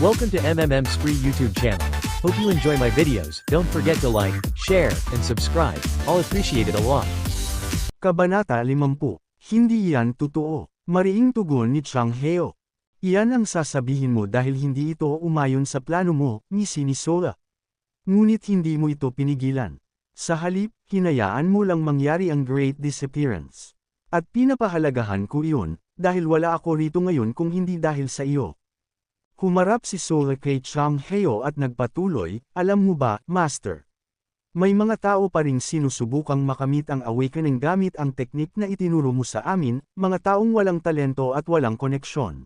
Welcome to MMM's free YouTube channel. Hope you enjoy my videos. Don't forget to like, share, and subscribe. I'll appreciate it a lot. Kabanata 50. Hindi yan totoo. Mariing tugon ni Chang Heo. Iyan ang sasabihin mo dahil hindi ito umayon sa plano mo, ni Sinisola. Ngunit hindi mo ito pinigilan. Sa halip, hinayaan mo lang mangyari ang Great Disappearance. At pinapahalagahan ko iyon, dahil wala ako rito ngayon kung hindi dahil sa iyo. Humarap si Sola kay Chang Heo at nagpatuloy, alam mo ba, Master? May mga tao pa ring sinusubukang makamit ang awakening gamit ang teknik na itinuro mo sa amin, mga taong walang talento at walang koneksyon.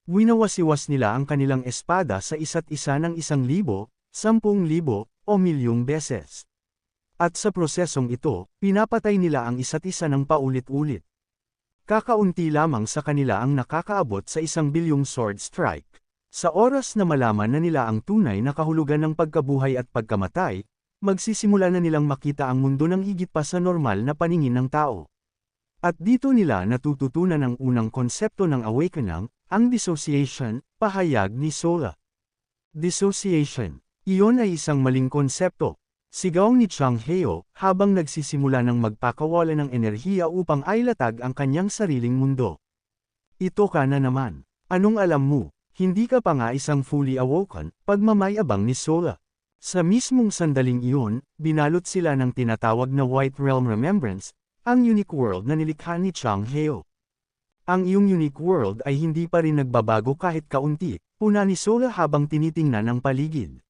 Winawasiwas nila ang kanilang espada sa isa't isa ng 1,000, 10,000, o milyong beses. At sa prosesong ito, pinapatay nila ang isa't isa ng paulit-ulit. Kakaunti lamang sa kanila ang nakakaabot sa 1 bilyong sword strike. Sa oras na malaman na nila ang tunay na kahulugan ng pagkabuhay at pagkamatay, magsisimula na nilang makita ang mundo ng higit pa sa normal na paningin ng tao. At dito nila natututunan ang unang konsepto ng awakening, ang dissociation, pahayag ni Sola. Dissociation. Iyon ay isang maling konsepto. Sigaw ni Chang Heo, habang nagsisimula ng magpakawala ng enerhiya upang ailatag ang kanyang sariling mundo. Ito ka na naman. Anong alam mo? Hindi ka pa nga isang fully awoken, pagmamayabang ni Sola. Sa mismong sandaling iyon, binalot sila ng tinatawag na White Realm Remembrance, ang unique world na nilikha ni Chang Heo. Ang iyong unique world ay hindi pa rin nagbabago kahit kaunti, puna ni Sola habang tinitingnan ang paligid.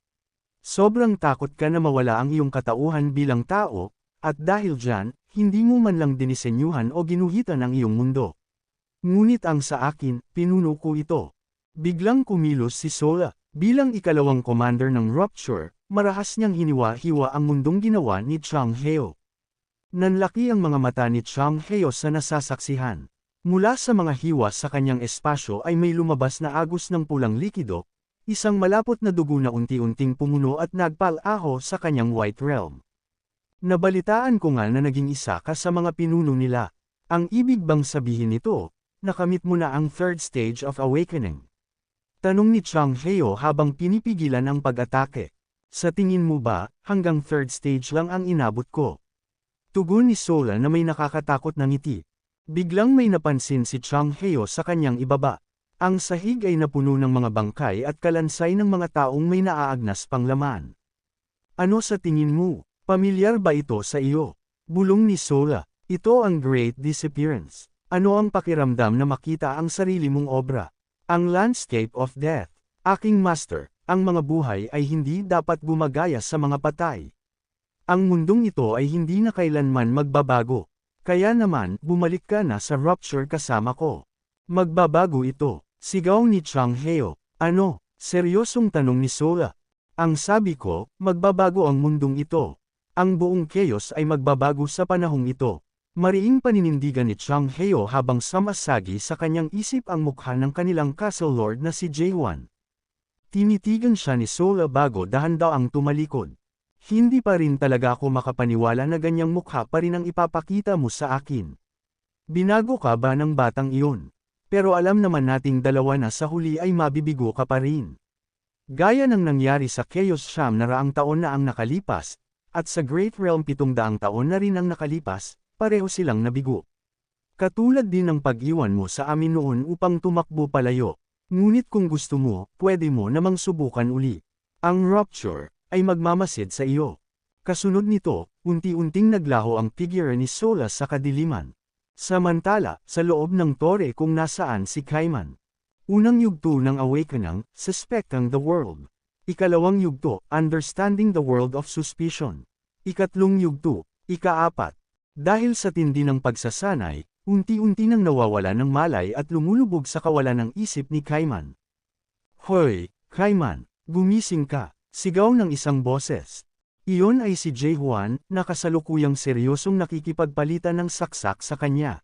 Sobrang takot ka na mawala ang iyong katauhan bilang tao, at dahil dyan, hindi mo man lang dinisenyuhan o ginuhitan ang iyong mundo. Ngunit ang sa akin, pinuno ko ito. Biglang kumilos si Sola. Bilang ikalawang commander ng Rupture, marahas niyang hiniwa-hiwa ang mundong ginawa ni Chang Heo. Nanlaki ang mga mata ni Chang Heo sa nasasaksihan. Mula sa mga hiwa sa kanyang espasyo ay may lumabas na agos ng pulang likido, isang malapot na dugo na unti-unting pumuno at nagpalaho sa kanyang White Realm. Nabalitaan ko nga na naging isa ka sa mga pinuno nila. Ang ibig bang sabihin nito, nakamit mo na ang third stage of awakening? Tanong ni Chang Heo habang pinipigilan ang pag-atake. Sa tingin mo ba, hanggang third stage lang ang inabot ko? Tugon ni Sola na may nakakatakot na ngiti. Biglang may napansin si Chang Heo sa kanyang ibaba. Ang sahig ay napuno ng mga bangkay at kalansay ng mga taong may naaagnas pang laman. Ano sa tingin mo? Pamilyar ba ito sa iyo? Bulong ni Sola. Ito ang Great Disappearance. Ano ang pakiramdam na makita ang sarili mong obra? Ang landscape of death. Aking master, ang mga buhay ay hindi dapat gumagaya sa mga patay. Ang mundong ito ay hindi na kailanman magbabago. Kaya naman, bumalik ka na sa Rupture kasama ko. Magbabago ito, sigaw ni Chang Heo. Ano? Seryosong tanong ni Sola. Ang sabi ko, magbabago ang mundong ito. Ang buong chaos ay magbabago sa panahong ito. Mariing paninindigan ni Chang Heo habang samasagi sa kanyang isip ang mukha ng kanilang Castle Lord na si Jae-hwan. Tinitigan siya ni Sola bago dahan-daang tumalikod. Hindi pa rin talaga ako makapaniwala na ganyang mukha pa rin ang ipapakita mo sa akin. Binago ka ba ng batang iyon? Pero alam naman nating dalawa na sa huli ay mabibigo ka pa rin. Gaya ng nangyari sa Chaos Sham na raang taon na ang nakalipas, at sa Great Realm 700 taon na rin ang nakalipas, pareho silang nabigo. Katulad din ng pag-iwan mo sa amin noon upang tumakbo palayo. Ngunit kung gusto mo, pwede mo namang subukan uli. Ang Rupture ay magmamasid sa iyo. Kasunod nito, unti-unting naglaho ang figure ni Sola sa kadiliman. Samantala, sa loob ng tore kung nasaan si Kaiman. Unang yugto ng Awakening, Suspecting the World. Ikalawang yugto, Understanding the World of Suspicion. Ikatlong yugto, Ika-4. Dahil sa tindi ng pagsasanay, unti-unti nang nawawala ng malay at lumulubog sa kawalan ng isip ni Kaiman. Hoy, Kaiman, gumising ka! Sigaw ng isang boses. Iyon ay si Jae-hwan, na kasalukuyang seryosong nakikipagpalitan ng saksak sa kanya.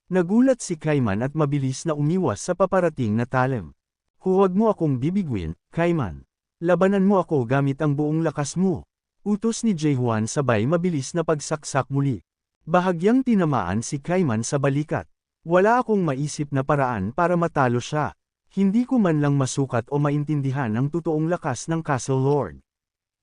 Nagulat si Kaiman at mabilis na umiwas sa paparating na talem. Huwag mo akong bibigwin, Kaiman. Labanan mo ako gamit ang buong lakas mo. Utos ni Jae-hwan sabay mabilis na pagsaksak muli. Bahagyang tinamaan si Kaiman sa balikat. Wala akong maisip na paraan para matalo siya. Hindi ko man lang masukat o maintindihan ang totoong lakas ng Castle Lord.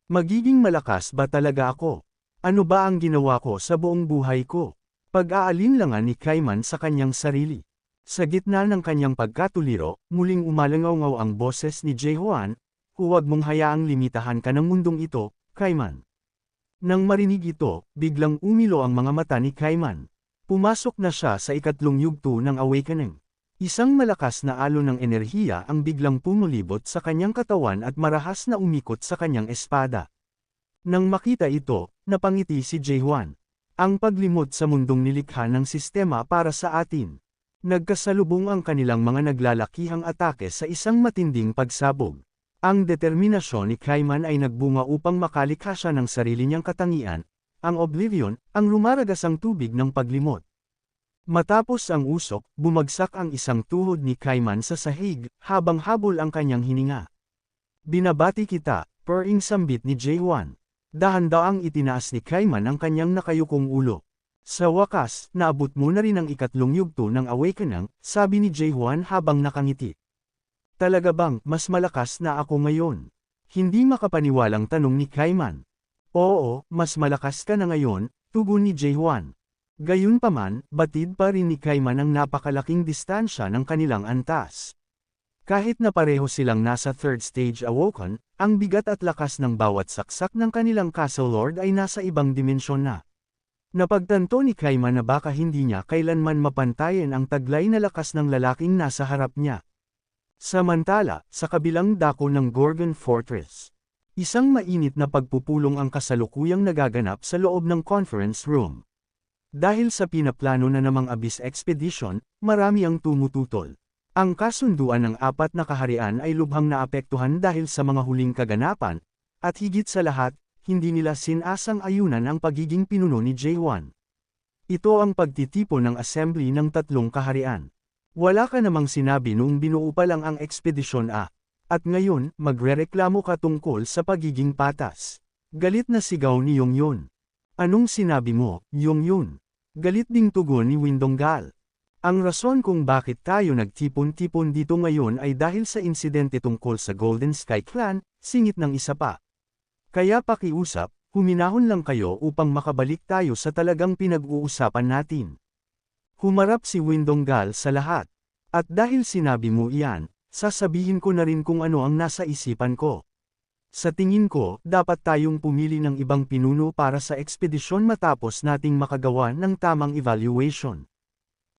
Magiging malakas ba talaga ako? Ano ba ang ginawa ko sa buong buhay ko? Pag-aalinlangan ni Kaiman sa kanyang sarili. Sa gitna ng kanyang pagkatuliro, muling umalangaw ang boses ni Jae-hoan, huwag mong hayaang limitahan ka ng mundong ito, Kaiman. Nang marinig ito, biglang umilo ang mga mata ni Kaiman. Pumasok na siya sa ikatlong yugto ng awakening. Isang malakas na alon ng enerhiya ang biglang pumulibot sa kanyang katawan at marahas na umikot sa kanyang espada. Nang makita ito, napangiti si Jae-hoan. Ang paglimot sa mundong nilikha ng sistema para sa atin. Nagkasalubong ang kanilang mga naglalakihang atake sa isang matinding pagsabog. Ang determinasyon ni Kaiman ay nagbunga upang makalikha siya ng sarili niyang katangian, ang Oblivion, ang lumaragasang tubig ng paglimot. Matapos ang usok, bumagsak ang isang tuhod ni Kaiman sa sahig, habang habol ang kanyang hininga. Binabati kita, purring sambit ni Jae-hoan. Dahan-daang itinaas ni Kaiman ang kanyang nakayukong ulo. Sa wakas, naabot mo na rin ang ikatlong yugto ng awakening, sabi ni Jae-hoan habang nakangiti. Talaga bang mas malakas na ako ngayon? Hindi makapaniwalang tanong ni Kaiman. Oo, mas malakas ka na ngayon, tugon ni Jae-hoan. Gayunpaman, batid pa rin ni Kaiman ang napakalaking distansya ng kanilang antas. Kahit na pareho silang nasa third stage awoken, ang bigat at lakas ng bawat saksak ng kanilang Castle Lord ay nasa ibang dimensyon na. Napagtanto ni Kaiman na baka hindi niya kailanman mapantayan ang taglay na lakas ng lalaking nasa harap niya. Samantala, sa kabilang dako ng Gorgon Fortress, isang mainit na pagpupulong ang kasalukuyang nagaganap sa loob ng conference room. Dahil sa pinaplano na namang Abyss Expedition, marami ang tumututol. Ang kasunduan ng apat na kaharian ay lubhang naapektuhan dahil sa mga huling kaganapan, at higit sa lahat, hindi nila sinasang-ayunan ang pagiging pinuno ni Jae-hoan. Ito ang pagtitipon ng assembly ng tatlong kaharian. Wala ka namang sinabi noong binuo pa lang ang ekspedisyon A. At ngayon, magrereklamo ka tungkol sa pagiging patas. Galit na sigaw ni Yongyun. Anong sinabi mo, Yongyun? Galit ding tugon ni Windonggal. Ang rason kung bakit tayo nagtipon-tipon dito ngayon ay dahil sa insidente tungkol sa Golden Sky Clan, singit ng isa pa. Kaya pakiusap, huminahon lang kayo upang makabalik tayo sa talagang pinag-uusapan natin. Humarap si Windonggal sa lahat. At dahil sinabi mo iyan, sasabihin ko na rin kung ano ang nasa isipan ko. Sa tingin ko, dapat tayong pumili ng ibang pinuno para sa ekspedisyon matapos nating makagawa ng tamang evaluation.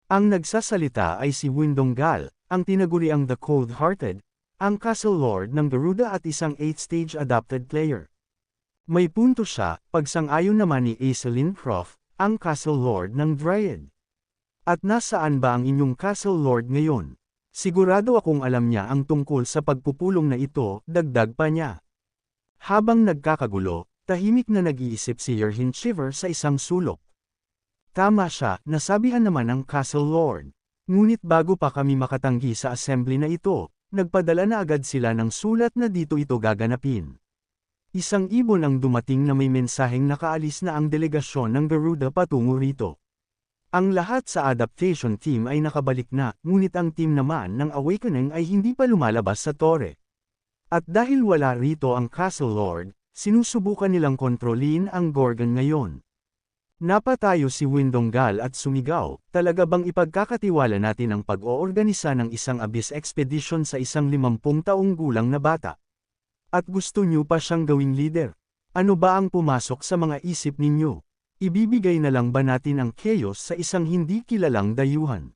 Ang nagsasalita ay si Windonggal, ang tinaguriang The Cold-Hearted, ang Castle Lord ng Garuda at isang 8th-stage adopted player. May punto siya, pagsang-ayon naman ni Aiselin Croft, ang Castle Lord ng Dryad. At nasaan ba ang inyong Castle Lord ngayon? Sigurado akong alam niya ang tungkol sa pagpupulong na ito, dagdag pa niya. Habang nagkakagulo, tahimik na nag-iisip si Yerhin Shiver sa isang sulok. Tama siya, nasabihan naman ang Castle Lord. Ngunit bago pa kami makatanggi sa assembly na ito, nagpadala na agad sila ng sulat na dito ito gaganapin. Isang ibon ang dumating na may mensaheng nakaalis na ang delegasyon ng Garuda patungo rito. Ang lahat sa adaptation team ay nakabalik na, ngunit ang team naman ng Awakening ay hindi pa lumalabas sa tore. At dahil wala rito ang Castle Lord, sinusubukan nilang kontrolin ang Gorgon ngayon. Napatayo si Windonggal at sumigaw, talaga bang ipagkakatiwala natin ang pag-oorganisa ng isang Abyss Expedition sa isang 50 taong gulang na bata? At gusto niyo pa siyang gawing leader? Ano ba ang pumasok sa mga isip ninyo? Ibibigay na lang ba natin ang chaos sa isang hindi kilalang dayuhan?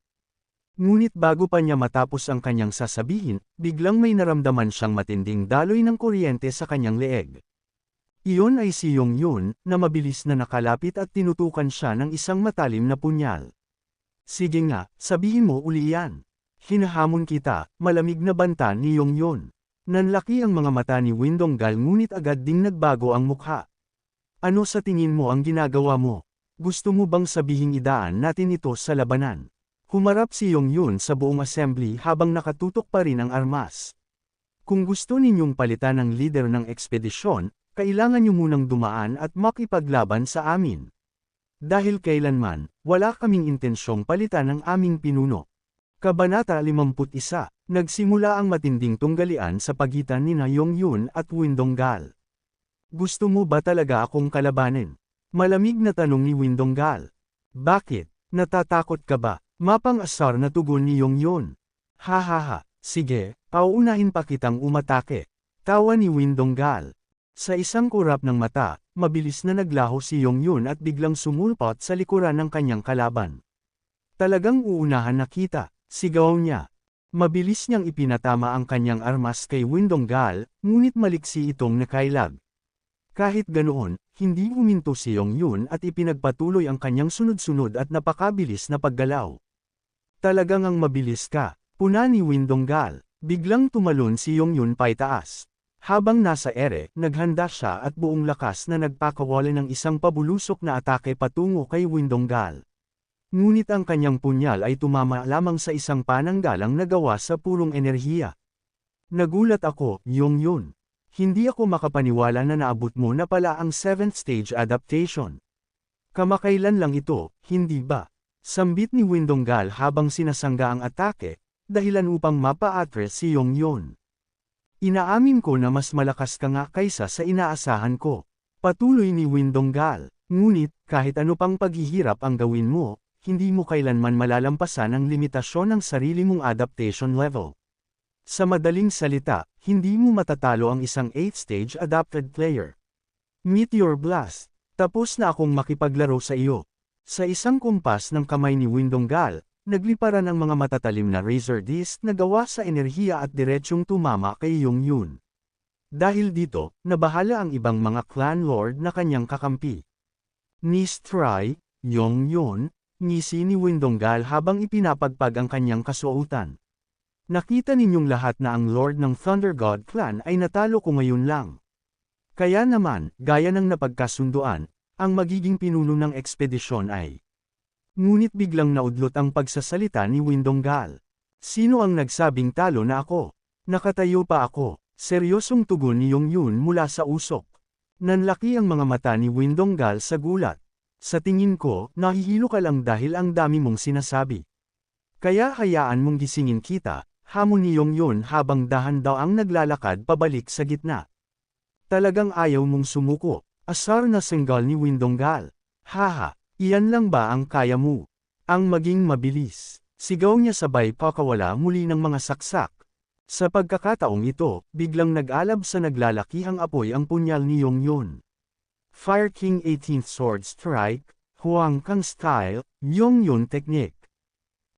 Ngunit bago pa niya matapos ang kanyang sasabihin, biglang may naramdaman siyang matinding daloy ng kuryente sa kanyang leeg. Iyon ay si Yongyun, na mabilis na nakalapit at tinutukan siya ng isang matalim na punyal. Sige nga, sabihin mo uli yan. Hinahamon kita, malamig na banta ni Yongyun. Nanlaki ang mga mata ni Windonggal ngunit agad ding nagbago ang mukha. Ano sa tingin mo ang ginagawa mo? Gusto mo bang sabihing idaan natin ito sa labanan? Humarap si Yongyun sa buong assembly habang nakatutok pa rin ang armas. Kung gusto ninyong palitan ng leader ng ekspedisyon, kailangan niyo munang dumaan at makipaglaban sa amin. Dahil kailanman, wala kaming intensyong palitan ng aming pinuno. Kabanata 51, Nagsimula ang matinding tunggalian sa pagitan ni Yongyun at Windonggal. Gusto mo ba talaga akong kalabanin? Malamig na tanong ni Windonggal. Bakit? Natatakot ka ba? Mapang-asar na tugon ni Yongyun. Hahaha, sige, pauunahin pa kitang umatake. Tawa ni Windonggal. Sa isang kurap ng mata, mabilis na naglaho si Yongyun at biglang sumulpot sa likuran ng kanyang kalaban. Talagang uunahan na kita, sigaw niya. Mabilis niyang ipinatama ang kanyang armas kay Windonggal, ngunit maliksi itong nakailag. Kahit ganoon, hindi huminto si Yongyun at ipinagpatuloy ang kanyang sunod-sunod at napakabilis na paggalaw. Talagang ang mabilis ka, puna ni Windonggal. Biglang tumalon si Yongyun paitaas. Habang nasa ere, naghanda siya at buong lakas na nagpakawala ng isang pabulusok na atake patungo kay Windonggal. Ngunit ang kanyang punyal ay tumama lamang sa isang pananggalang na gawa sa purong enerhiya. Nagulat ako, Yongyun. Hindi ako makapaniwala na naabot mo na pala ang 7th stage adaptation. Kamakailan lang ito, hindi ba? Sambit ni Windonggal habang sinasangga ang atake, dahilan upang mapa-atres si Yongyun. Inaamin ko na mas malakas ka nga kaysa sa inaasahan ko. Patuloy ni Windonggal. Ngunit, kahit ano pang paghihirap ang gawin mo, hindi mo kailanman malalampasan ang limitasyon ng sarili mong adaptation level. Sa madaling salita, hindi mo matatalo ang isang 8th stage adapted player. Meteor Blast. Tapos na akong makipaglaro sa iyo. Sa isang kumpas ng kamay ni Windonggal, nagliparan ang mga matatalim na razor disc na gawa sa enerhiya at diretsyong tumama kay Yongyun. Dahil dito, nabahala ang ibang mga clan lord na kanyang kakampi. Ni Stry, Yongyun, ngisi ni Windonggal habang ipinapagpag ang kanyang kasuotan. Nakita ninyong lahat na ang Lord ng Thunder God Clan ay natalo ko ngayon lang. Kaya naman, gaya ng napagkasunduan, ang magiging pinuno ng ekspedisyon ay. Ngunit biglang naudlot ang pagsasalita ni Windonggal. Sino ang nagsabing talo na ako? Nakatayo pa ako. Seryosong tugon ni Yongyun mula sa usok. Nanlaki ang mga mata ni Windonggal sa gulat. Sa tingin ko, nahihilo ka lang dahil ang dami mong sinasabi. Kaya hayaan mong gisingin kita, hamon ni Yongyun habang dahan-daang naglalakad pabalik sa gitna. Talagang ayaw mong sumuko, asar na senggal ni Windonggal. Haha, iyan lang ba ang kaya mo? Ang maging mabilis. Sigaw niya sabay pakawala muli ng mga saksak. Sa pagkakataong ito, biglang nag-alab sa naglalakihang apoy ang punyal ni Yongyun. Fire King 18th Sword Strike, Huang Kang Style, Yongyun Technique.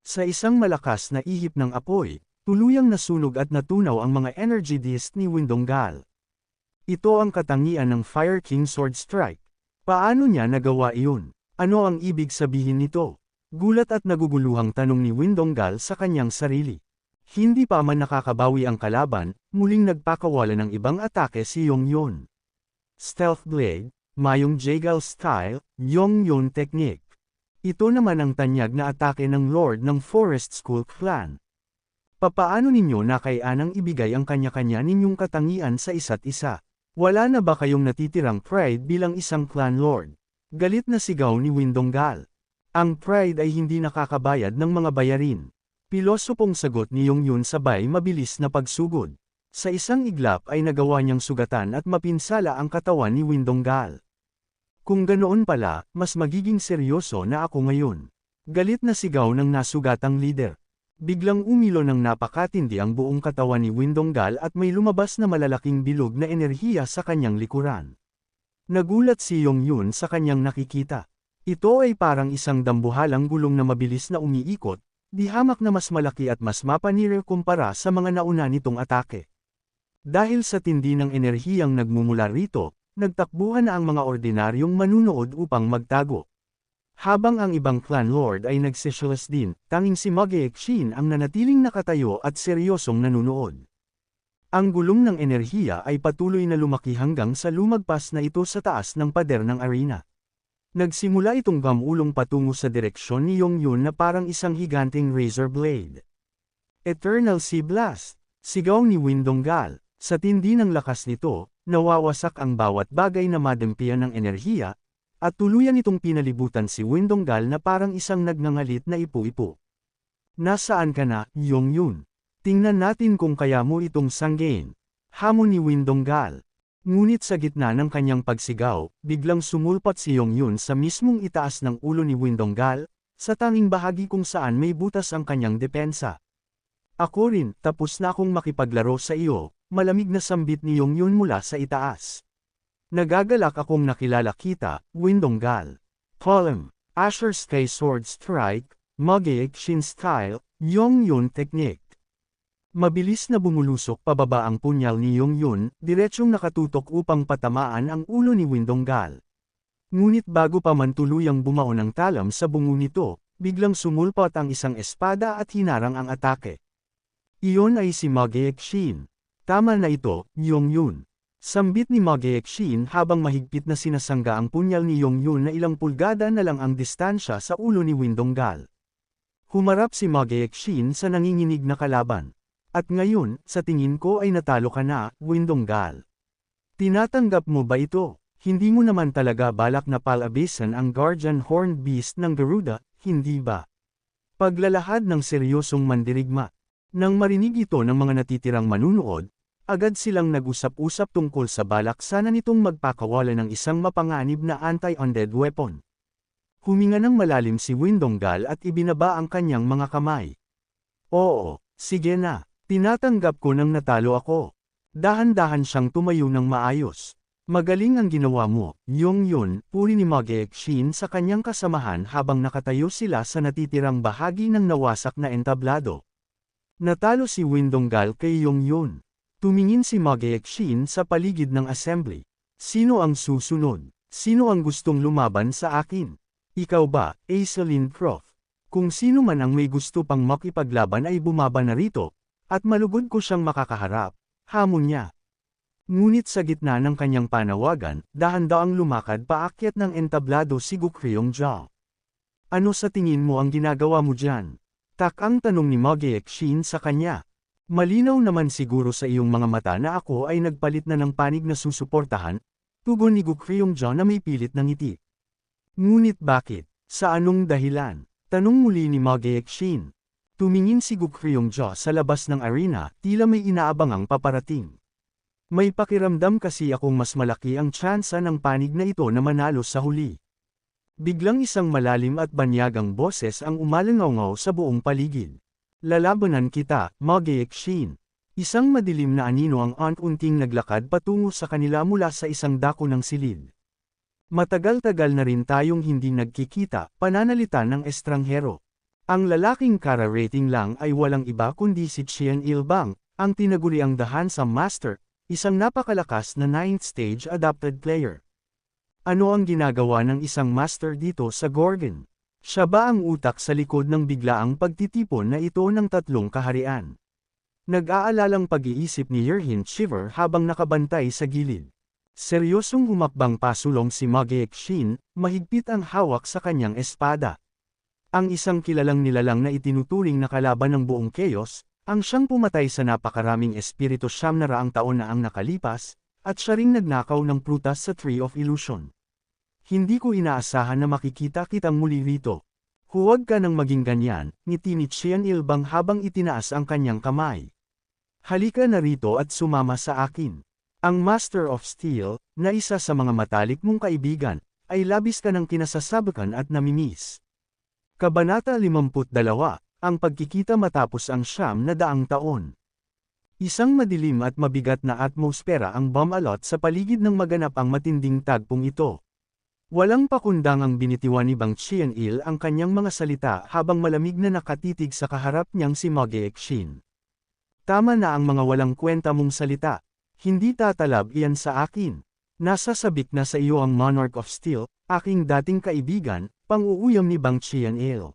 Sa isang malakas na ihip ng apoy, tuluyang nasunog at natunaw ang mga energy disc ni Windonggal. Ito ang katangian ng Fire King Sword Strike. Paano niya nagawa iyon? Ano ang ibig sabihin nito? Gulat at naguguluhang tanong ni Windonggal sa kanyang sarili. Hindi pa man nakakabawi ang kalaban, muling nagpakawala ng ibang atake si Yongyun. Stealth Blade, Mayong Jagal Style, Yongyun Technique. Ito naman ang tanyag na atake ng Lord ng Forest School Clan. Papaano ninyo nakayanang ibigay ang kanya-kanya ninyong katangian sa isa't isa? Wala na ba kayong natitirang pride bilang isang clan lord? Galit na sigaw ni Windonggal. Ang pride ay hindi nakakabayad ng mga bayarin. Pilosopong sagot ni Yongyun sabay mabilis na pagsugod. Sa isang iglap ay nagawa niyang sugatan at mapinsala ang katawan ni Windonggal. Kung ganoon pala, mas magiging seryoso na ako ngayon. Galit na sigaw ng nasugatang leader. Biglang umilo ng napakatindi ang buong katawan ni Windonggal at may lumabas na malalaking bilog na enerhiya sa kanyang likuran. Nagulat si Yongyun sa kanyang nakikita. Ito ay parang isang dambuhalang gulong na mabilis na umiikot, di hamak na mas malaki at mas mapanira kumpara sa mga nauna nitong atake. Dahil sa tindi ng enerhiyang nagmumula rito, nagtakbuhan na ang mga ordinaryong manunood upang magtago. Habang ang ibang clan lord ay nagsisyalas din, tanging si Mageek-shin ang nanatiling nakatayo at seryosong nanunood. Ang gulong ng enerhiya ay patuloy na lumaki hanggang sa lumagpas na ito sa taas ng pader ng arena. Nagsimula itong gamulong patungo sa direksyon ni Yongyun na parang isang higanting razor blade. Eternal Sea Blast! Sigaw ni Windonggal. Sa tindi ng lakas nito, nawawasak ang bawat bagay na madempian ng enerhiya, at tuluyan itong pinalibutan si Windonggal na parang isang nagngangalit na ipu-ipu. Nasaan ka na, Yongyun? Tingnan natin kung kaya mo itong sanggain. Hamon ni Windonggal. Ngunit sa gitna ng kanyang pagsigaw, biglang sumulpat si Yongyun sa mismong itaas ng ulo ni Windonggal, sa tanging bahagi kung saan may butas ang kanyang depensa. Ako rin, tapos na akong makipaglaro sa iyo, malamig na sambit ni Yongyun mula sa itaas. Nagagalak akong nakilala kita, Windonggal. Column, Asher Sky Sword Strike, Mogaek Shin Style, Yongyun Technique. Mabilis na bumulusok pababa ang punyal ni Yongyun, diretsyong nakatutok upang patamaan ang ulo ni Windonggal. Ngunit bago pa man tuluyang bumaon ang talam sa bungo nito, biglang sumulpot ang isang espada at hinarang ang atake. Iyon ay si Mogaek Shin. Tama na ito, Yongyun. Sambit ni Mogaek Shin habang mahigpit na sinasangga ang punyal ni Yongyun na ilang pulgada na lang ang distansya sa ulo ni Windonggal. Humarap si Mogaek Shin sa nanginginig na kalaban. At ngayon, sa tingin ko ay natalo ka na, Windonggal. Tinatanggap mo ba ito? Hindi mo naman talaga balak na palabisan ang Guardian Horned Beast ng Garuda, hindi ba? Paglalahad ng seryosong mandirigma. Nang marinig ito ng mga natitirang manunood, agad silang nag-usap-usap tungkol sa balak sana nitong magpakawala ng isang mapanganib na anti-undead weapon. Huminga ng malalim si Windonggal at ibinaba ang kanyang mga kamay. Oo, sige na. Tinatanggap ko nang natalo ako. Dahan-dahan siyang tumayo ng maayos. Magaling ang ginawa mo, Yongyun, puri ni Mogaek Shin sa kanyang kasamahan habang nakatayo sila sa natitirang bahagi ng nawasak na entablado. Natalo si Windonggal kay Yongyun. Tumingin si Mogaek Shin sa paligid ng assembly. Sino ang susunod? Sino ang gustong lumaban sa akin? Ikaw ba, Aislinn Croft? Kung sino man ang may gusto pang makipaglaban ay bumaba na rito, at malugod ko siyang makakaharap, hamon niya. Ngunit sa gitna ng kanyang panawagan, dahan-daang lumakad paakyat ng entablado si Gukryongja. Ano sa tingin mo ang ginagawa mo dyan? Takang tanong ni Mogaek Shin sa kanya. Malinaw naman siguro sa iyong mga mata na ako ay nagpalit na ng panig na susuportahan, tugon ni Gukryongja na may pilit ng ngiti. Ngunit bakit? Sa anong dahilan? Tanong muli ni Mogaek Shin. Tumingin si Gukryongja sa labas ng arena, tila may inaabangang paparating. May pakiramdam kasi akong mas malaki ang tsansa ng panig na ito na manalo sa huli. Biglang isang malalim at banyagang boses ang umalangaw sa buong paligid. Lalabanan kita, Mogaek Shin. Isang madilim na anino ang unting naglakad patungo sa kanila mula sa isang dako ng silid. Matagal-tagal na rin tayong hindi nagkikita, pananalita ng estranghero. Ang lalaking kara-rating lang ay walang iba kundi si Qian Ilbang, ang tinaguriang The Handsome Master, isang napakalakas na 9th stage adapted player. Ano ang ginagawa ng isang master dito sa Gorgon? Siya ba ang utak sa likod ng biglaang pagtitipon na ito ng tatlong kaharian? Nag-aalalang pag-iisip ni Yerhin Shiver habang nakabantay sa gilid. Seryosong humakbang pasulong si Mogaek Shin, mahigpit ang hawak sa kanyang espada. Ang isang kilalang nilalang na itinuturing na kalaban ng buong Chaos, ang siyang pumatay sa napakaraming espiritu 900 taon na ang nakalipas, at siya ring nagnakaw ng prutas sa Tree of Illusion. Hindi ko inaasahan na makikita kitang muli rito. Huwag ka nang maging ganyan, ngiti ni Qian Ilbang habang itinaas ang kanyang kamay. Halika na rito at sumama sa akin. Ang Master of Steel, na isa sa mga matalik mong kaibigan, ay labis ka ng kinasasabakan at namimiss. Kabanata 52, ang pagkikita matapos ang 900 taon. Isang madilim at mabigat na atmosfera ang bumalot sa paligid ng maganap ang matinding tagpong ito. Walang pakundangang binitiwan ni Bang Qian-il ang kanyang mga salita habang malamig na nakatitig sa kaharap niyang si Mogaek Shin. Tama na ang mga walang kwenta mong salita. Hindi tatalab iyan sa akin. Nasasabik na sa iyo ang Monarch of Steel, aking dating kaibigan, pang-uuyam ni Bang Qian-il.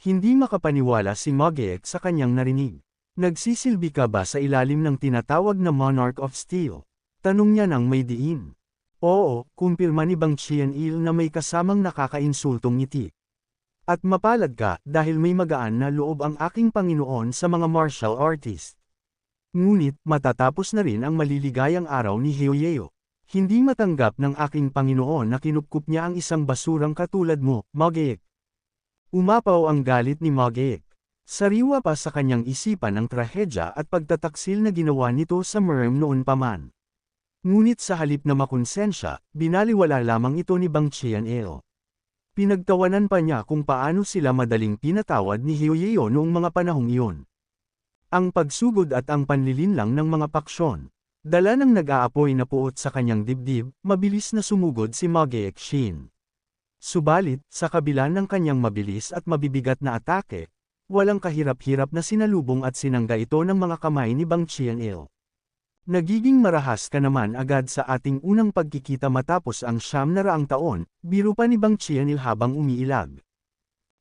Hindi makapaniwala si Mogaek sa kanyang narinig. Nagsisilbi ka ba sa ilalim ng tinatawag na Monarch of Steel? Tanong niya nang may diin. Oo, kumpirma ni Bang Qian-il na may kasamang nakakainsultong ngiti. At mapalad ka dahil may magaan na loob ang aking Panginoon sa mga martial artist. Ngunit matatapos na rin ang maliligayang araw ni Hyeoyeo. Hindi matanggap ng aking Panginoon na kinupkup niya ang isang basurang katulad mo, Mogaek. Umapaw ang galit ni Mogaek. Sariwa pa sa kanyang isipan ang trahedya at pagtataksil na ginawa nito sa Merem noon pa man. Ngunit sa halip na makonsensya, binaliwala lamang ito ni Bang Qianil. Pinagtawanan pa niya kung paano sila madaling pinatawad ni Hyoyeo noong mga panahong iyon. Ang pagsugod at ang panlilinlang ng mga paksyon. Dala ng nag-aapoy na puot sa kanyang dibdib, mabilis na sumugod si Mogaek Shin. Subalit, sa kabila ng kanyang mabilis at mabibigat na atake, walang kahirap-hirap na sinalubong at sinangga ito ng mga kamay ni Bang Qianil. Nagiging marahas ka naman agad sa ating unang pagkikita matapos ang 900 taon, biro pa ni Bang Qianil habang umiilag.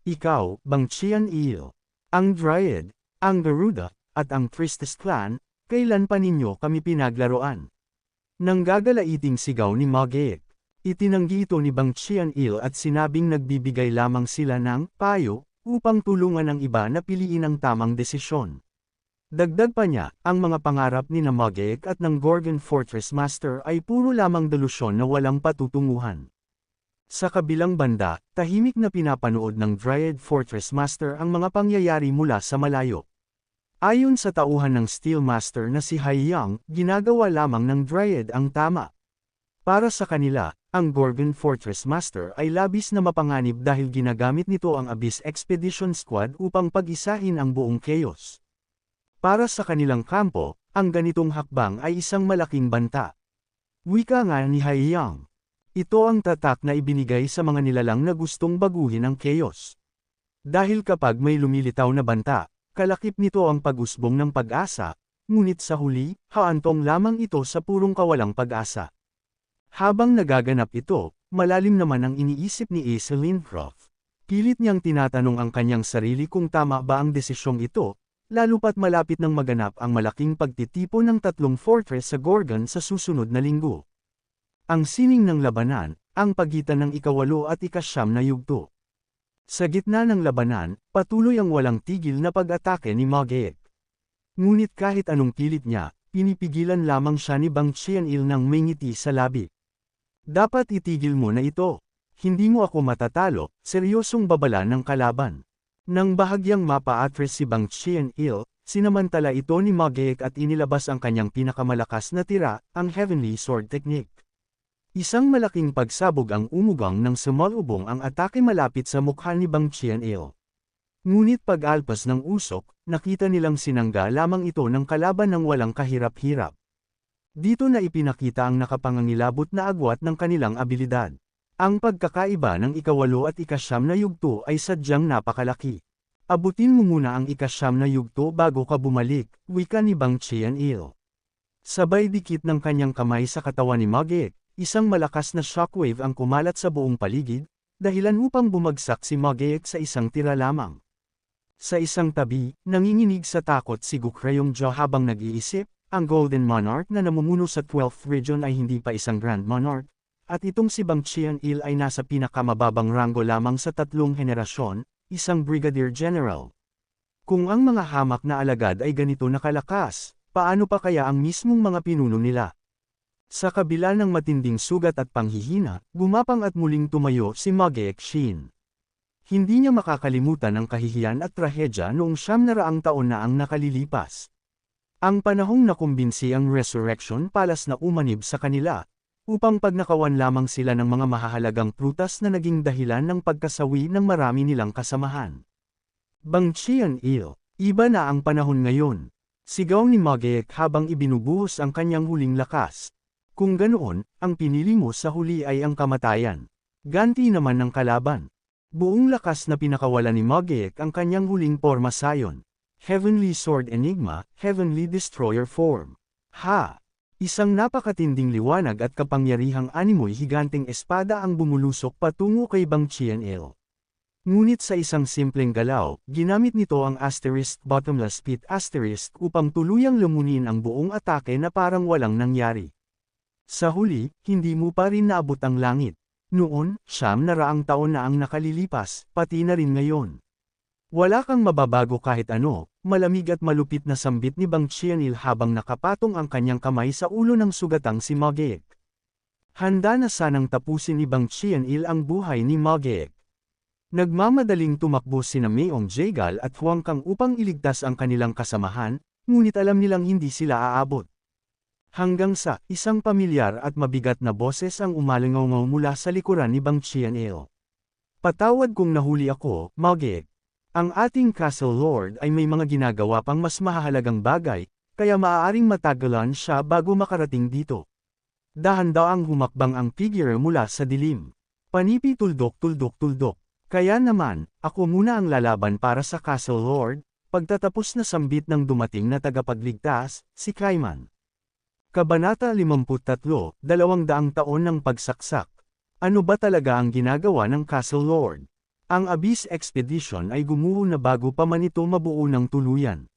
Ikaw, Bang Qianil, ang Dryad, ang Garuda, at ang Priestess Clan, kailan pa ninyo kami pinaglaruan? Nanggagalaiting sigaw ni Mogaek. Itinanggi ito ni Bang Qianil at sinabing nagbibigay lamang sila ng payo upang tulungan ang iba na piliin ang tamang desisyon. Dagdag pa niya, ang mga pangarap ni Mogaek at ng Gorgon Fortress Master ay puro lamang delusyon na walang patutunguhan. Sa kabilang banda, tahimik na pinapanood ng Dryad Fortress Master ang mga pangyayari mula sa malayo. Ayon sa tauhan ng Steel Master na si Hai Yang, ginagawa lamang ng Dryad ang tama. Para sa kanila, ang Gorgon Fortress Master ay labis na mapanganib dahil ginagamit nito ang Abyss Expedition Squad upang pag-isahin ang buong Chaos. Para sa kanilang kampo, ang ganitong hakbang ay isang malaking banta. Wika nga ni Hai Yang. Ito ang tatak na ibinigay sa mga nilalang na gustong baguhin ang Chaos. Dahil kapag may lumilitaw na banta, kalakip nito ang pag-usbong ng pag-asa, ngunit sa huli, haantong lamang ito sa purong kawalang pag-asa. Habang nagaganap ito, malalim naman ang iniisip ni Asa Lincroft. Pilit niyang tinatanong ang kanyang sarili kung tama ba ang desisyong ito, lalo pat malapit nang maganap ang malaking pagtitipon ng 3 fortress sa Gorgon sa susunod na linggo. Ang sining ng labanan, ang pagitan ng ika-8 at ika-9 na yugto. Sa gitna ng labanan, patuloy ang walang tigil na pag-atake ni Mogaek. Ngunit kahit anong pilit niya, pinipigilan lamang siya ni Bang Qianil ng may ngiti sa labi. Dapat itigil mo na ito. Hindi mo ako matatalo, seryosong babala ng kalaban. Nang bahagyang mapa-address si Bang Qianil, sinamantala ito ni Mogaek at inilabas ang kanyang pinakamalakas na tira, ang Heavenly Sword Technique. Isang malaking pagsabog ang umugang nang sumalubong ang atake malapit sa mukha ni Bang Qianil. Ngunit pag-alpas ng usok, nakita nilang sinangga lamang ito ng kalaban ng walang kahirap-hirap. Dito na ipinakita ang nakapangangilabot na agwat ng kanilang abilidad. Ang pagkakaiba ng ika-8 at ika-9 na yugto ay sadyang napakalaki. Abutin mo muna ang ika-9 na yugto bago ka bumalik, wika ni Bang Qianil. Sabay dikit ng kanyang kamay sa katawan ni Mogaek, isang malakas na shockwave ang kumalat sa buong paligid, dahilan upang bumagsak si Mogaek sa isang tira lamang. Sa isang tabi, nanginginig sa takot si Gukryongja habang nag-iisip, ang Golden Monarch na namumuno sa 12th region ay hindi pa isang Grand Monarch, at itong si Bang Qianil ay nasa pinakamababang ranggo lamang sa 3 henerasyon, isang Brigadier General. Kung ang mga hamak na alagad ay ganito nakalakas, paano pa kaya ang mismong mga pinuno nila? Sa kabila ng matinding sugat at panghihina, gumapang at muling tumayo si Mogaek Shin. Hindi niya makakalimutan ang kahihiyan at trahedya noong 900 taon na ang nakalilipas. Ang panahong nakumbinsi ang Resurrection Palace na umanib sa kanila, upang pagnakawan lamang sila ng mga mahahalagang prutas na naging dahilan ng pagkasawi ng marami nilang kasamahan. Bang Qianil, iba na ang panahon ngayon. Sigaw ni Mogaek habang ibinubuhos ang kanyang huling lakas. Kung ganoon, ang pinili mo sa huli ay ang kamatayan. Ganti naman ng kalaban. Buong lakas na pinakawalan ni Mogaek ang kanyang huling porma sayon. Heavenly Sword Enigma, Heavenly Destroyer Form. Ha! Isang napakatinding liwanag at kapangyarihang animoy higanteng espada ang bumulusok patungo kay Bang Qianil. Ngunit sa isang simpleng galaw, ginamit nito ang *bottomless pit* upang tuluyang lumunin ang buong atake na parang walang nangyari. Sa huli, hindi mo pa rin naabot ang langit. Noon, 900 taon na ang nakalilipas, pati na rin ngayon. Wala kang mababago kahit ano, malamig at malupit na sambit ni Bang Qianil habang nakapatong ang kanyang kamay sa ulo ng sugatang si Mogaek. Handa na sanang tapusin ni Bang Qianil ang buhay ni Mogaek. Nagmamadaling tumakbo sina Mayong Jaegal at Huang Kang upang iligtas ang kanilang kasamahan, ngunit alam nilang hindi sila aabot. Hanggang sa, isang pamilyar at mabigat na boses ang umalingaw mula sa likuran ni Bang Qianil. Patawad kung nahuli ako, Mage. Ang ating Castle Lord ay may mga ginagawa pang mas mahahalagang bagay, kaya maaaring matagalan siya bago makarating dito. Dahan-daang humakbang ang figure mula sa dilim. Panipi tuldok. Kaya naman, ako muna ang lalaban para sa Castle Lord, pagtatapos na sambit ng dumating na tagapagligtas, si Kaiman. Kabanata 53, 200 taon ng pagsaksak. Ano ba talaga ang ginagawa ng Castle Lord? Ang Abyss Expedition ay gumuho na bago pa man ito mabuo ng tuluyan.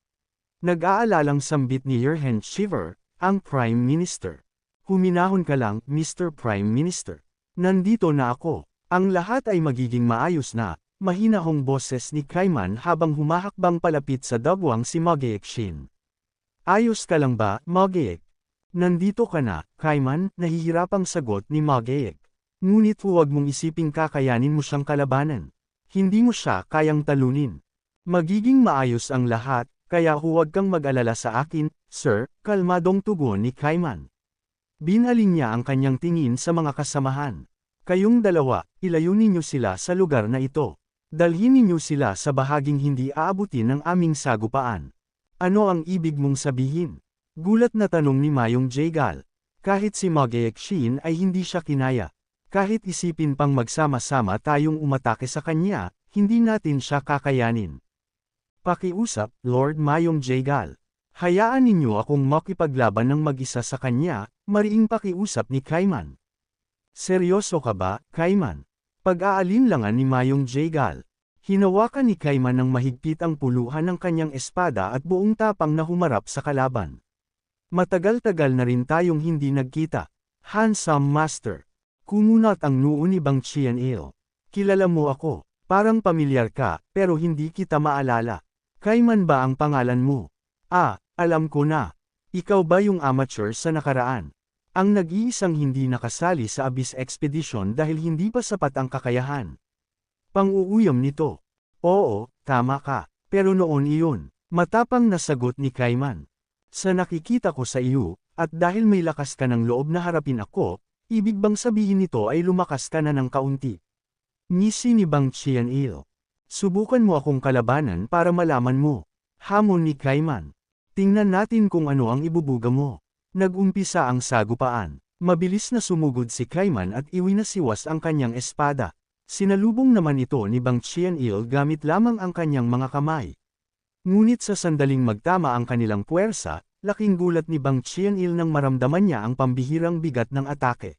Nag-aalalang sambit ni Yerhen Shiver, ang Prime Minister. Huminahon ka lang, Mr. Prime Minister. Nandito na ako. Ang lahat ay magiging maayos na, mahinahong boses ni Kaiman habang humahakbang palapit sa dagwang si Mogaek Shin. Ayos ka lang ba, Mogaek? Nandito ka na, Kaiman, nahihirapang sagot ni Mogaek. Ngunit huwag mong isiping kakayanin mo siyang kalabanan. Hindi mo siya kayang talunin. Magiging maayos ang lahat, kaya huwag kang mag-alala sa akin, sir, kalmadong tugon ni Kaiman. Binaling niya ang kanyang tingin sa mga kasamahan. Kayong dalawa, ilayo ninyo sila sa lugar na ito. Dalhin ninyo sila sa bahaging hindi aabutin ng aming sagupaan. Ano ang ibig mong sabihin? Gulat na tanong ni Mayong Jaegal. Kahit si Mogaek Shin ay hindi siya kinaya. Kahit isipin pang magsama-sama tayong umatake sa kanya, hindi natin siya kakayanin. Pakiusap, Lord Mayong Jaegal. Hayaan ninyo akong makipaglaban ng mag-isa sa kanya, mariing pakiusap ni Kaiman. Seryoso ka ba, Kaiman? Pag-aalinlangan ni Mayong Jaegal. Hinawakan ni Kaiman ng mahigpit ang puluhan ng kanyang espada at buong tapang na humarap sa kalaban. Matagal-tagal na rin tayong hindi nagkita. Handsome Master. Kumunat ang noo ni Bang Qianil. Kilala mo ako. Parang pamilyar ka, pero hindi kita maalala. Kaiman ba ang pangalan mo? Alam ko na. Ikaw ba yung amateur sa nakaraan? Ang nag-iisang hindi nakasali sa Abyss Expedition dahil hindi pa sapat ang kakayahan. Pang-uuyam nito. Oo, tama ka. Pero noon iyon. Matapang na sagot ni Kaiman. Sa nakikita ko sa iyo, at dahil may lakas ka ng loob na harapin ako, ibig bang sabihin nito ay lumakas ka na ng kaunti? Ngisi ni Bang Qianil. Subukan mo akong kalabanan para malaman mo. Hamon ni Kaiman. Tingnan natin kung ano ang ibubuga mo. Nag-umpisa ang sagupaan. Mabilis na sumugod si Kaiman at iwinasiwas ang kanyang espada. Sinalubong naman ito ni Bang Qianil gamit lamang ang kanyang mga kamay. Ngunit sa sandaling magtama ang kanilang puwersa, laking gulat ni Bang Qianil nang maramdaman niya ang pambihirang bigat ng atake.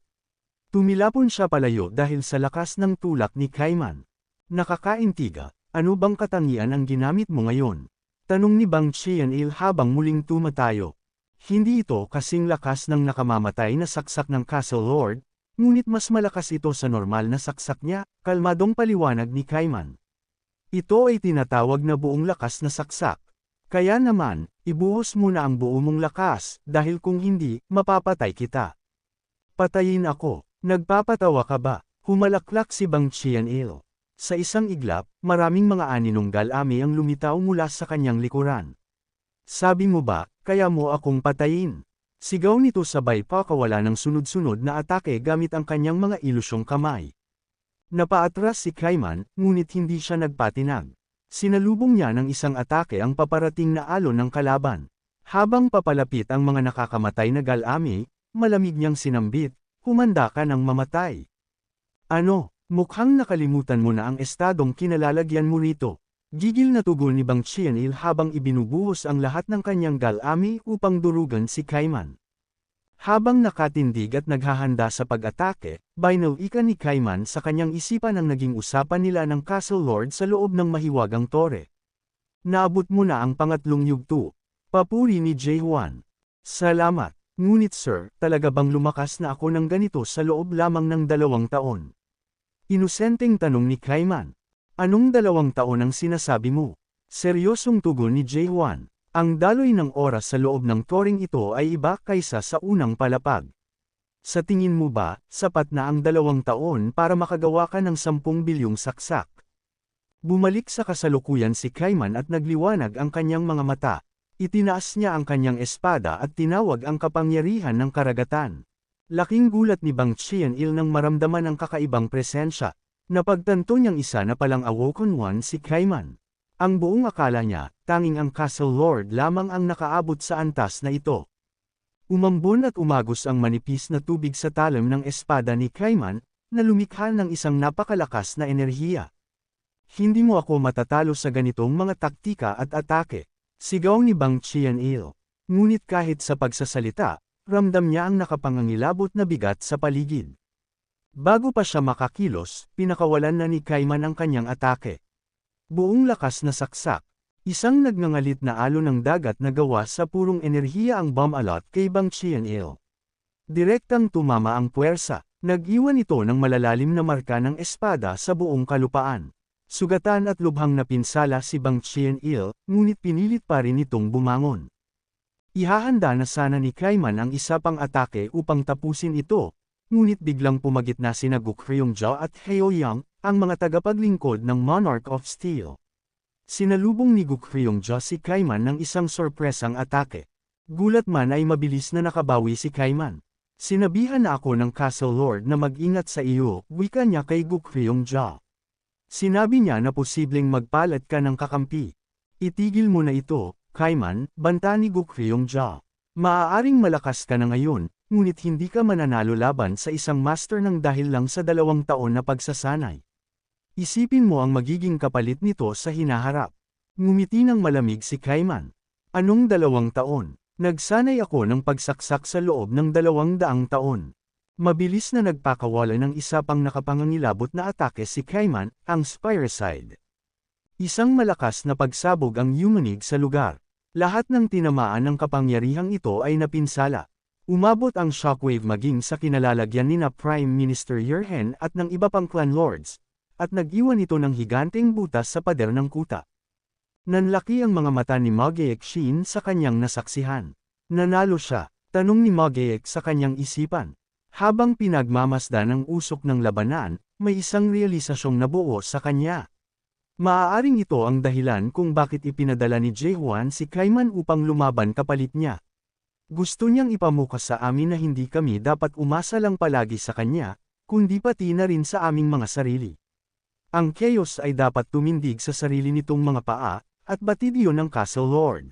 Tumilapon siya palayo dahil sa lakas ng tulak ni Kaiman. Nakakaintiga, ano bang katangian ang ginamit mo ngayon? Tanong ni Bang Qianil habang muling tumatayo. Hindi ito kasing lakas ng nakamamatay na saksak ng Castle Lord, ngunit mas malakas ito sa normal na saksak niya, kalmadong paliwanag ni Kaiman. Ito ay tinatawag na buong lakas na saksak. Kaya naman, ibuhos mo na ang buo mong lakas, dahil kung hindi, mapapatay kita. Patayin ako. Nagpapatawa ka ba? Humalaklak si Bang Qianil. Sa isang iglap, maraming mga aninong galami ang lumitaw mula sa kanyang likuran. Sabi mo ba, kaya mo akong patayin? Sigaw nito sabay pakawala ng sunod-sunod na atake gamit ang kanyang mga ilusyong kamay. Napaatras si Kaiman, ngunit hindi siya nagpatinag. Sinalubong niya ng isang atake ang paparating na alon ng kalaban. Habang papalapit ang mga nakakamatay na galami, malamig niyang sinambit, humanda ka ng mamatay. Ano? Mukhang nakalimutan mo na ang estadong kinalalagyan mo rito. Gigil na tugon ni Bang Qianil habang ibinubuhos ang lahat ng kanyang galami upang durugan si Kaiman. Habang nakatindig at naghahanda sa pag-atake, binalikan ni Kaiman sa kanyang isipan ang naging usapan nila ng Castle Lord sa loob ng mahiwagang tore. Naabot mo na ang pangatlong yugto. Papuri ni Jaehuan. Salamat. Ngunit sir, talaga bang lumakas na ako ng ganito sa loob lamang ng 2 taon? Inosenteng tanong ni Kaiman. Anong 2 taon ang sinasabi mo? Seryosong tugon ni Jaehuan. Ang daloy ng oras sa loob ng toring ito ay iba kaysa sa unang palapag. Sa tingin mo ba, sapat na ang 2 taon para makagawa ka ng 10 bilyong saksak? Bumalik sa kasalukuyan si Kaiman at nagliwanag ang kanyang mga mata. Itinaas niya ang kanyang espada at tinawag ang kapangyarihan ng karagatan. Laking gulat ni Bang Qianil nang maramdaman ang kakaibang presensya. Napagtanto niyang isa na palang Awoken One si Kaiman. Ang buong akala niya, tanging ang Castle Lord lamang ang nakaabot sa antas na ito. Umambon at umagos ang manipis na tubig sa talim ng espada ni Kaiman, na lumikha ng isang napakalakas na enerhiya. Hindi mo ako matatalo sa ganitong mga taktika at atake. Sigaw ni Bang Qianil. Ngunit kahit sa pagsasalita, ramdam niya ang nakapangangilabot na bigat sa paligid. Bago pa siya makakilos, pinakawalan na ni Kaiman ang kanyang atake. Buong lakas na saksak. Isang nagngangalit na alon ng dagat na gawa sa purong enerhiya ang bomb-alot kay Bang Qianil. Direktang tumama ang puwersa. Nag-iwan ito ng malalalim na marka ng espada sa buong kalupaan. Sugatan at lubhang napinsala si Bang Qianil, ngunit pinilit pa rin itong bumangon. Ihahanda na sana ni Kaiman ang isa pang atake upang tapusin ito. Ngunit biglang pumagitna sina Gu Qiyongjia at Heo Yang, ang mga tagapaglingkod ng Monarch of Steel. Sinalubong ni Gu Qiyongjia si Kaiman ng isang sorpresang atake. Gulat man ay mabilis na nakabawi si Kaiman. Sinabihan na ako ng Castle Lord na mag-ingat sa iyo, wika niya kay Gu Qiyongjia. Sinabi niya na posibleng magpalat ka ng kakampi. Itigil mo na ito, Kaiman, banta ni Gu Qiyongjia. Maaaring malakas ka na ngayon, ngunit hindi ka mananalo laban sa isang master ng dahil lang sa 2 taon na pagsasanay. Isipin mo ang magiging kapalit nito sa hinaharap. Ngumiti ng malamig si Kaiman. Anong 2 taon? Nagsanay ako ng pagsaksak sa loob ng 200 taon. Mabilis na nagpakawala ng isa pang nakapangangilabot na atake si Kaiman, ang Spiricide. Isang malakas na pagsabog ang yumanig sa lugar. Lahat ng tinamaan ng kapangyarihang ito ay napinsala. Umabot ang shockwave maging sa kinalalagyan ni na Prime Minister Yerhen at ng iba pang clan lords, at nag-iwan ito ng higanteng butas sa pader ng kuta. Nanlaki ang mga mata ni Mogaek Shin sa kanyang nasaksihan. Nanalo siya, tanong ni Mogaek sa kanyang isipan. Habang pinagmamasdan ang usok ng labanan, may isang realisasyong nabuo sa kanya. Maaaring ito ang dahilan kung bakit ipinadala ni Jaehoan si Kaiman upang lumaban kapalit niya. Gusto niyang ipamukha sa amin na hindi kami dapat umasa lang palagi sa kanya, kundi pati na rin sa aming mga sarili. Ang chaos ay dapat tumindig sa sarili nitong mga paa, at batid iyon ng Castle Lord.